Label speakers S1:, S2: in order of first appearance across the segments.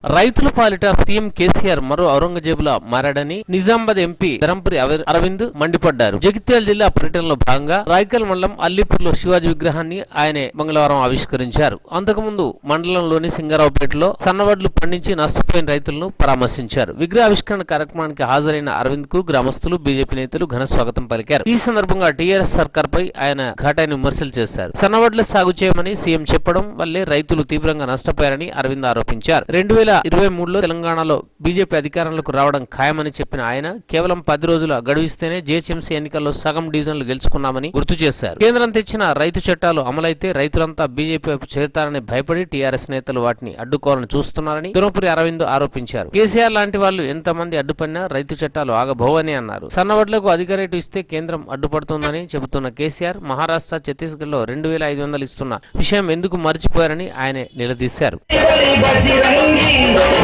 S1: రైతుల పాలిట సీఎం కేసీఆర్ మరో ఔరంగజేబులా మారాడని నిజామాబాద్ ఎంపీ ధరంపురి అరవింద్ మండిపడ్డారు. జగిత్యాల జిల్లా పర్యటనలో భాగంగా రాయకల్ మండలం అల్లీపూర్లో శివాజీ విగ్రహాన్ని ఆయన మంగళవారం ఆవిష్కరించారు. అంతకుముందు మండలంలోని సింగారావుపేటలో సన్నవడ్లు పండించి నష్టపోయిన రైతులను పరామర్శించారు. విగ్రహ ఆవిష్కరణ కార్యక్రమానికి హాజరైన అరవింద్ కు గ్రామస్తులు, బీజేపీ నేతలు ఘన స్వాగతం పలికారు. ఈ సందర్భంగా టీఆర్ఎస్ సర్కార్ పై ఆయన ఘాటైన విమర్శలు చేశారు. సన్నవడ్ల సాగు చేయమని సీఎం చెప్పడం వల్లే రైతులు తీవ్రంగా నష్టపోయారని అరవింద్ ఆరోపించారు. 2023లో తెలంగాణలో బీజేపీ అధికారంలోకి రావడం ఖాయమని చెప్పిన ఆయన కేవలం 10 రోజుల గడువిస్తేనే జీహెచ్ఎంసీ ఎన్నికల్లో సగం డివిజన్లు గెలుచుకున్నామని గుర్తు చేశారు. కేంద్రం తెచ్చిన రైతు చట్టాలు అమలైతే రైతులంతా బీజేపీ వైపు చేరతారని భయపడి టీఆర్ఎస్ నేతలు వాటిని అడ్డుకోవాలని చూస్తున్నారని ధరంపురి అరవింద్ ఆరోపించారు. కేసీఆర్ లాంటి వాళ్ళు ఎంతమంది అడ్డుపడినా రైతు చట్టాలు ఆగబోవని అన్నారు. సన్నవడ్లకు అధిక రేటు ఇస్తే కేంద్రం అడ్డుపడుతుందని చెబుతున్న కేసీఆర్ మహారాష్ట్ర, ఛత్తీస్గఢ్ లో 2500 ఇస్తున్న విషయం ఎందుకు మర్చిపోయారని ఆయన నిలదీశారు.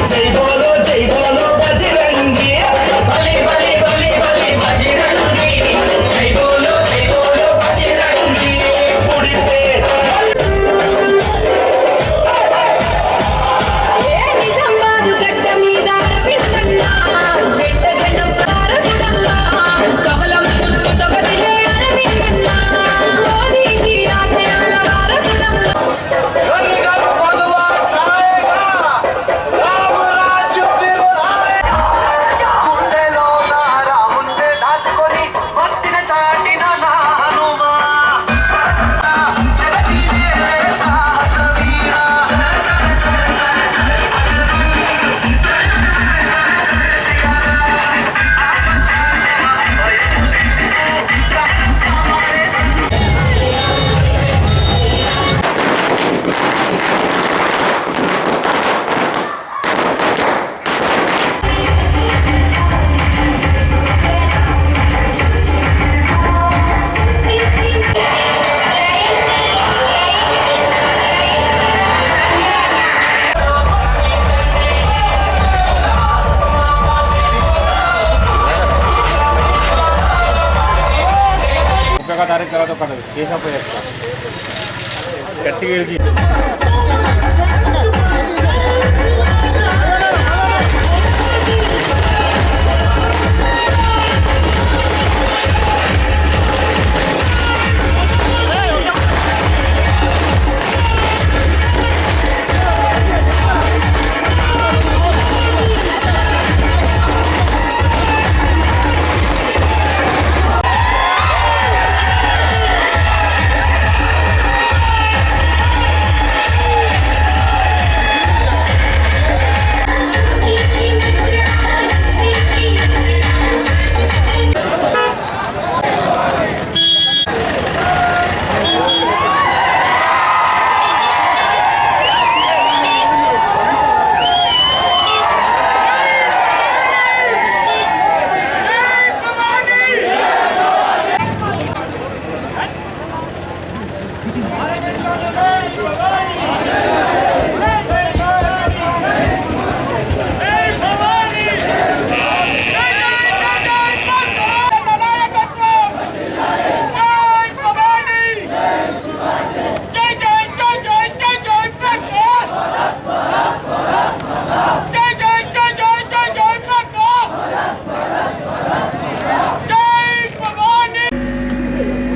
S2: जय बोलो बजरंगी बली बली बली बली बजरंगी जय बोलो बजरंगी पुड़ते ए निजामाबाद गड्ड మీద అరవిందన్నా బిడ్డ జనం ప్రారదుడన్నా కమలం శుద్ధతో గదిలే అరవిందన్నా మోదీకి ఆశయాల వారసుడన్నా
S3: तारीख करा तो कर कैसा पैसा कट्टी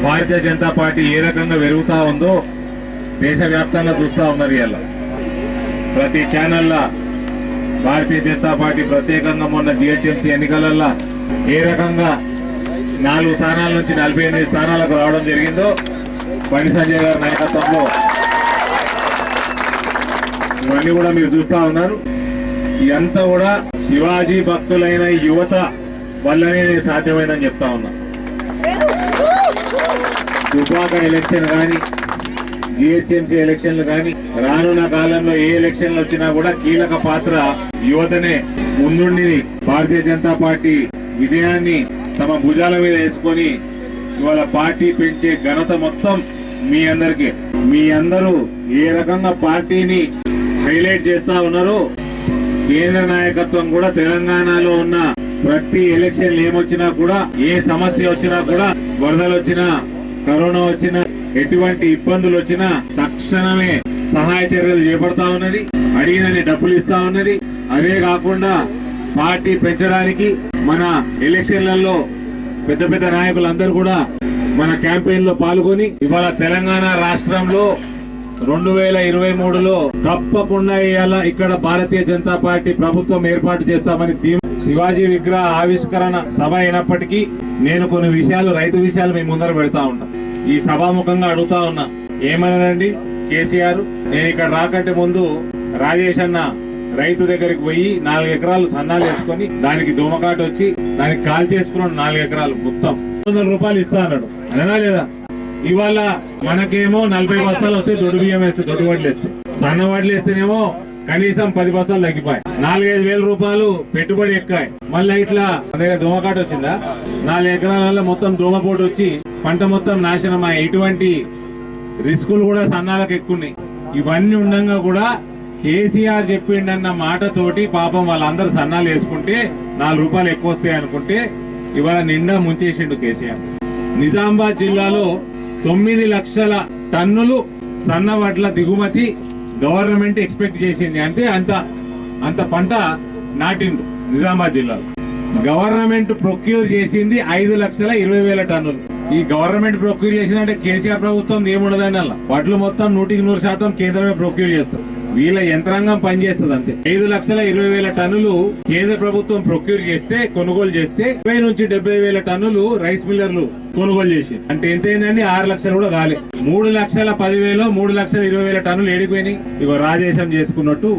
S3: భారతీయ జనతా పార్టీ ఏ రకంగా పెరుగుతా ఉందో దేశవ్యాప్తంగా చూస్తూ ఉన్నారు. ఇలా ప్రతి ఛానల్లో భారతీయ జనతా పార్టీ ప్రత్యేకంగా మొన్న జీహెచ్ఎంసీ ఎన్నికలలో ఏ రకంగా 4 స్థానాల నుంచి 48 స్థానాలకు రావడం జరిగిందో బండి సంజయ్ గారి నాయకత్వంలో ఇవన్నీ కూడా మీరు చూస్తూ ఉన్నారు. ఇదంతా కూడా శివాజీ భక్తులైన యువత వల్లనే సాధ్యమైందని చెప్తా ఉన్నా. దుబ్బాక ఎలక్షన్ కానీ, జీహెచ్ఎంసీ ఎలక్షన్లు కానీ, రానున్న కాలంలో ఏ ఎలక్షన్లు వచ్చినా కూడా కీలక పాత్ర యువతనే ముందుండి భారతీయ జనతా పార్టీ విజయాన్ని తమ భుజాల మీద వేసుకొని ఇవాళ పార్టీ పెంచే ఘనత మొత్తం మీ అందరికీ. మీ అందరూ ఏ రకంగా పార్టీని హైలైట్ చేస్తా ఉన్నారో కేంద్ర నాయకత్వం కూడా తెలంగాణలో ఉన్న ప్రతి ఎలక్షన్ ఏమొచ్చినా కూడా, ఏ సమస్య వచ్చినా కూడా, వరదలు వచ్చినా, కరోనా వచ్చినా, ఎటువంటి ఇబ్బందులు వచ్చినా తక్షణమే సహాయ చర్యలు చేపడతా ఉన్నది. అడిగినని డబ్బులు ఇస్తా ఉన్నది. అదే కాకుండా పార్టీ పెంచడానికి మన ఎలక్షన్లలో పెద్ద పెద్ద నాయకులందరూ కూడా మన క్యాంపెయిన్ లో పాల్గొని ఇవాళ తెలంగాణ రాష్ట్రంలో 2023లో తప్పకుండా ఇవాళ ఇక్కడ భారతీయ జనతా పార్టీ ప్రభుత్వం ఏర్పాటు చేస్తామని శివాజీ విగ్రహ ఆవిష్కరణ సభ అయినప్పటికీ నేను కొన్ని విషయాలు రైతు విషయాలు మీ ముందర పెడతా ఉన్నా. ఈ సభాముఖంగా అడుగుతా ఉన్నా, ఏమనండి కేసీఆర్, నేను ఇక్కడ రాకంటే ముందు రాజేష్ అన్న రైతు దగ్గరికి పోయి 4 ఎకరాలు సన్నాలు వేసుకొని దానికి దోమకాటు వచ్చి దానికి కాల్ చేసుకున్నాడు. 4 ఎకరాలు మొత్తం 100 రూపాయలు ఇస్తా అన్నాడు. అనగా లేదా? ఇవాళ మనకేమో 40 బస్తాలు వస్తే దొడ్డు బియ్యం వేస్తే, దొడ్డు వడ్లు వేస్తే, సన్న వడ్లు వేస్తేనేమో కనీసం 10 బస్తాలు తగ్గిపోయి 4-5 వేల రూపాయలు పెట్టుబడి ఎక్కాయి. మళ్ళీ ఇట్లా దగ్గర దోమకాటు వచ్చిందా, 4 ఎకరాల మొత్తం దోమపోటు వచ్చి పంట మొత్తం నాశనమై ఇటువంటి రిస్కులు కూడా సన్నాలకు ఎక్కున్నాయి. ఇవన్నీ ఉండగా కూడా కేసీఆర్ చెప్పిండన్న మాటతోటి పాపం వాళ్ళందరూ సన్నాలు వేసుకుంటే 4 రూపాయలు ఎక్కువ వస్తాయి అనుకుంటే ఇవాళ నిండా ముంచేసిండు కేసీఆర్. నిజామాబాద్ జిల్లాలో 9 లక్షల టన్నులు సన్న వడ్ల దిగుమతి గవర్నమెంట్ ఎక్స్పెక్ట్ చేసింది. అంటే అంత పంట నాటిండు నిజామాబాద్ జిల్లాలో. గవర్నమెంట్ ప్రొక్యూర్ చేసింది 5,20,000 టన్నులు. ఈ గవర్నమెంట్ ప్రొక్యూర్ చేసిందంటే కేసీఆర్ ప్రభుత్వం ఏముండదండి. అలా వడ్లు మొత్తం 100% కేంద్రమే ప్రొక్యూర్ చేస్తారు. వీళ్ళ యంత్రాంగం పనిచేస్తుంది అంతే. 5,20,000 టన్నులు కేంద్ర ప్రభుత్వం ప్రొక్యూర్ చేస్తే, కొనుగోలు చేస్తే 70,000 నుంచి 70,000 టన్నులు రైస్ మిల్లర్లు కొనుగోలు చేసి, అంటే ఎంత అయిందండి? 6 లక్షలు కూడా కాలే. 3,10,000 3,20,000 టన్నులు ఏడిపోయినాయి. ఇగో రాజేశం చేసుకున్నట్టు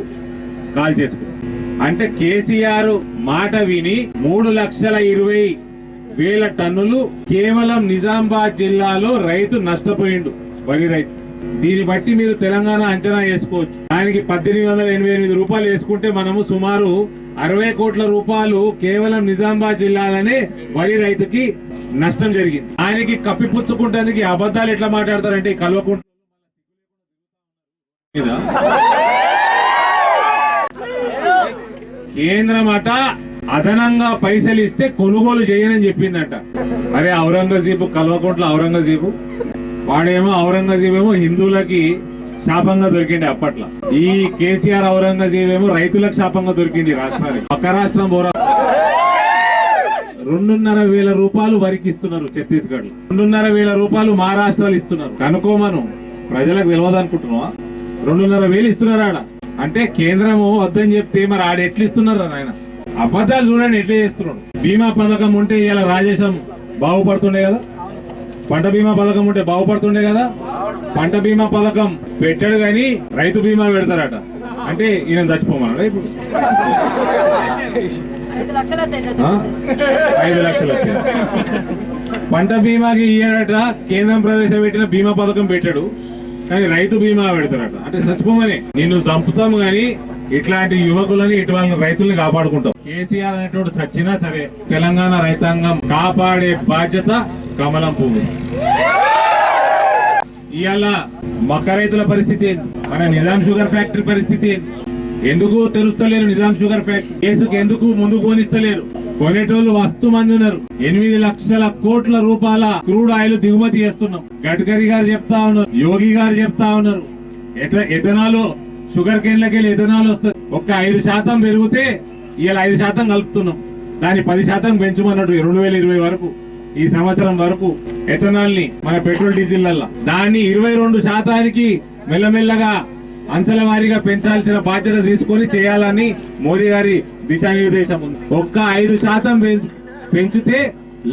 S3: కాల్ చేసుకున్నారు. అంటే కేసీఆర్ మాట విని 3,20,000 టన్నులు కేవలం నిజామాబాద్ జిల్లాలో రైతు నష్టపోయిండు, వరి రైతు. దీన్ని బట్టి మీరు తెలంగాణ అంచనా వేసుకోవచ్చు. దానికి 1,888 రూపాయలు వేసుకుంటే మనము సుమారు 60 కోట్ల రూపాయలు కేవలం నిజామాబాద్ జిల్లాలోనే వరి రైతుకి నష్టం జరిగింది. ఆయనకి కప్పిపుచ్చుకుంటేందుకు అబద్ధాలు ఎట్లా మాట్లాడతారంటే కల్వకుంట కేంద్రం అట అదనంగా పైసలు ఇస్తే కొనుగోలు చేయనని చెప్పిందట. అరే ఔరంగజీబు, కల్వకుంట్ల ఔరంగజీబు వాడేమో, ఔరంగజీబ్ ఏమో హిందువులకి శాపంగా దొరికింది అప్పట్లో. ఈ కేసీఆర్ ఔరంగజీబ్ ఏమో రైతులకు శాపంగా దొరికింది రాష్ట్రానికి. పక్క రాష్ట్రం బోరా 2,500 రూపాయలు వరికి ఇస్తున్నారు ఛత్తీస్గఢ్ లో, 2,500 రూపాయలు మహారాష్ట్రలో ఇస్తున్నారు. కనుకోమను, ప్రజలకు తెలియదు అనుకుంటున్నావా? 2,500 ఇస్తున్నారు ఆడ. అంటే కేంద్రము వద్దని చెప్తే మరి ఆడ ఎట్లా ఇస్తున్నారు ఆయన? అబద్ధాలు చూడండి ఎట్లా చేస్తున్నాడు. బీమా పథకం ఉంటే ఇలా రాజేశం బాగుపడుతుండే కదా, పంట బీమా పథకం ఉంటే బాగుపడుతుండే కదా. పంట బీమా పథకం పెట్టాడు కానీ రైతు బీమా పెడతారట. అంటే ఈయన చచ్చిపోమన్నాడు. ఇప్పుడు 5 లక్షలు వచ్చాయి. పంట బీమాకి ఇయ్యాడట. కేంద్రం ప్రవేశపెట్టిన బీమా పథకం పెట్టాడు కానీ రైతు బీమా పెడతారట. అంటే చచ్చిపోమని నిన్ను చంపుతాము గాని ఇట్లాంటి యువకులని, ఇటువంటి రైతుల్ని కాపాడుకుంటాం. కేసీఆర్ అనేటువంటి సచ్చినా సరే తెలంగాణ రైతాంగం కాపాడే బాధ్యత కమలం పువ్వు. ఇవాళ మక్క రైతుల పరిస్థితి ఏంది? మన నిజాం షుగర్ ఫ్యాక్టరీ పరిస్థితి ఏంది? ఎందుకు తెలుస్తలేరు? నిజాం షుగర్ ఫ్యాక్టరీ కేసుకు ఎందుకు ముందు కోనిస్తలేరు? కొనేటోళ్ళు వస్తు మంది ఉన్నారు. 8 లక్షల కోట్ల రూపాయల క్రూడ్ ఆయిల్ దిగుమతి చేస్తున్నాం. గడ్కరీ గారు చెప్తా ఉన్నారు, యోగి గారు చెప్తా ఉన్నారు. ఎథనాల్ షుగర్ కేన్లకి వెళ్ళి ఎథనాల్ వస్తుంది. ఒక్క 5% పెరిగితే ఇవాళ 5% కలుపుతున్నాం. దాన్ని 10% పెంచమన్నట్టు 2020 వరకు, ఈ సంవత్సరం వరకు ఎథనాల్ ని మన పెట్రోల్ డీజిల్ దాన్ని 22% మెల్లమెల్లగా అంచెల వారీగా పెంచాల్సిన బాధ్యత తీసుకొని చేయాలని మోదీ గారి దిశానిర్దేశం ఉంది. ఒక్క 5% పెంచితే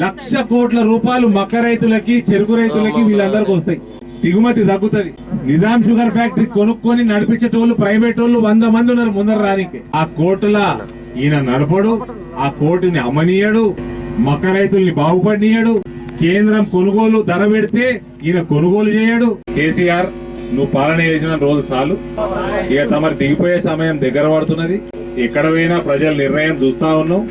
S3: 1,00,000 కోట్ల రూపాయలు మక్క రైతులకి, చెరుకు రైతులకి, వీళ్ళందరికీ వస్తాయి. దిగుమతి తగ్గుతుంది. నిజాం షుగర్ ఫ్యాక్టరీ కొనుక్కొని నడిపించేటోళ్ళు ప్రైవేట్ వాళ్ళు 100 మంది ఉన్నారు ముందర రానికి. ఆ కోర్టుల ఈయన నడపడు, ఆ కోర్టుని అమ్మనీయడు, మక్క రైతుల్ని బాగుపడినీయడు. కేంద్రం కొనుగోలు ధర పెడితే ఈయన కొనుగోలు చేయడు. కేసీఆర్, నువ్వు పాలన చేసిన రోజు చాలు. ఇక తమరు దిగిపోయే సమయం దగ్గర పడుతున్నది. ఎక్కడ పోయినా ప్రజల నిర్ణయం చూస్తా ఉన్నాం.